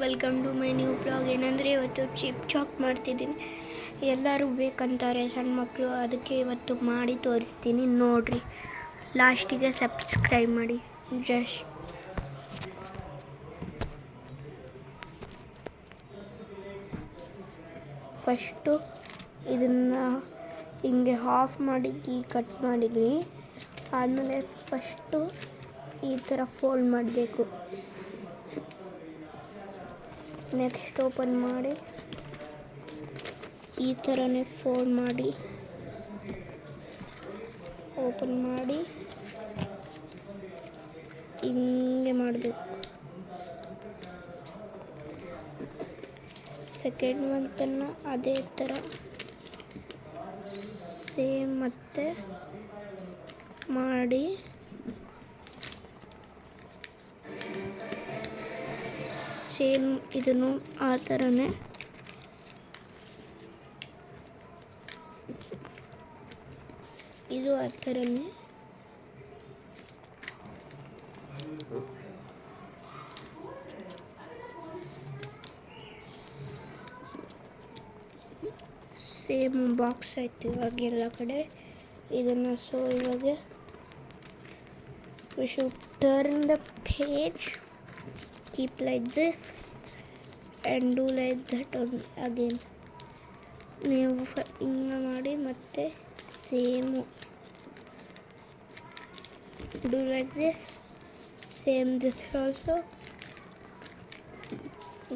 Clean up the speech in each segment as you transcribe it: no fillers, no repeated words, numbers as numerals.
Welcome to my new blog. ಏನಂದರೆ ಇವತ್ತು chip chalk ಮಾಡ್ತಿದ್ದೀನಿ. ಎಲ್ಲರೂ ಬೇಕಂತಾರೆ ಸಣ್ಣ ಮಕ್ಕಳು, ಅದಕ್ಕೆ ಇವತ್ತು ಮಾಡಿ ತೋರಿಸ್ತೀನಿ. ನೋಡಿರಿ, ಲಾಸ್ಟಿಗೆ ಸಬ್ಸ್ಕ್ರೈಬ್ ಮಾಡಿ. ಫಸ್ಟು ಇದನ್ನು ಹಿಂಗೆ ಹಾಫ್ ಮಾಡಿ ಕಟ್ ಮಾಡಿದ್ವಿ. ಆದಮೇಲೆ ಫಸ್ಟು ಈ ಥರ ಫೋಲ್ಡ್ ಮಾಡಬೇಕು. ನೆಕ್ಸ್ಟ್ ಓಪನ್ ಮಾಡಿ ಈ ಥರನೇ ಫೋಲ್ಡ್ ಮಾಡಿ ಓಪನ್ ಮಾಡಿ ಹಿಂಗೆ ಮಾಡಬೇಕು. ಸೆಕೆಂಡ್ ಒಂದನ್ನು ಅದೇ ಥರ ಸೇಮ್ ಮತ್ತೆ ಮಾಡಿ ಸೇಮ್ ಇದನ್ನು ಆ ಥರನೇ ಇದು ಆ ಥರನೇ ಸೇಮ್ ಬಾಕ್ಸ್ ಆಯ್ತು ಇವಾಗ ಎಲ್ಲ ಕಡೆ ಇದನ್ನು. ಸೊ ಇವಾಗ we should turn the page, keep like this and do like that again. ನೀವು ಹಿಂಗೆ ಮಾಡಿ ಮತ್ತೆ same do like this, same this also.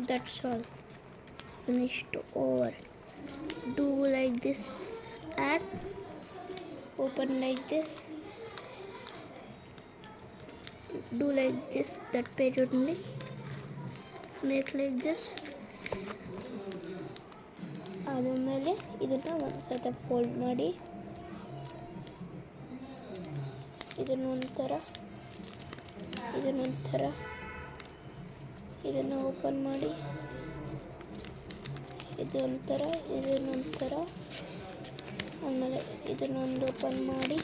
That's all, finished, over. Do like this and open like this, do like this, that page only, make like this. ಆದಮೇಲೆ ಇದನ್ನು ಒಂದು ಸತ fold ಮಾಡಿ ಇದನ್ನೊಂಥರ ಇದನ್ನು ಓಪನ್ ಮಾಡಿ ಇದೊಂಥರ ಆಮೇಲೆ ಇದನ್ನೊಂದು ಓಪನ್ ಮಾಡಿ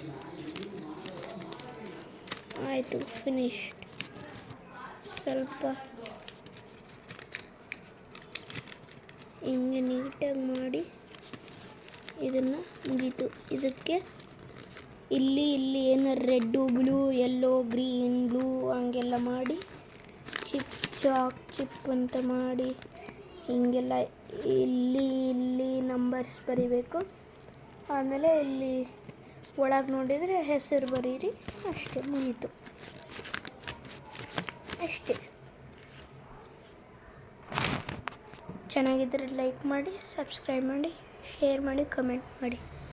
ಆಯಿತು, ಫಿನಿಶ್ಡ್. ಸ್ವಲ್ಪ ಹಿಂಗೆ ನೀಟಾಗಿ ಮಾಡಿ ಇದನ್ನು ಮುಗೀತು. ಇದಕ್ಕೆ ಇಲ್ಲಿ ಏನಾರು red, blue, yellow, green, blue ಹಂಗೆಲ್ಲ ಮಾಡಿ ಚಿಪ್ ಅಂತ ಮಾಡಿ ಹೀಗೆಲ್ಲ ಇಲ್ಲಿ ನಂಬರ್ಸ್ ಬರಿಬೇಕು. ಆಮೇಲೆ ಇಲ್ಲಿ ಒಳಗೆ ನೋಡಿದರೆ ಹೆಸರು ಬರೀರಿ, ಅಷ್ಟೇ, ಮುಗೀತು, ಅಷ್ಟೇ. ಚೆನ್ನಾಗಿದ್ದರೆ ಲೈಕ್ ಮಾಡಿ, ಸಬ್ಸ್ಕ್ರೈಬ್ ಮಾಡಿ, ಶೇರ್ ಮಾಡಿ, ಕಮೆಂಟ್ ಮಾಡಿ.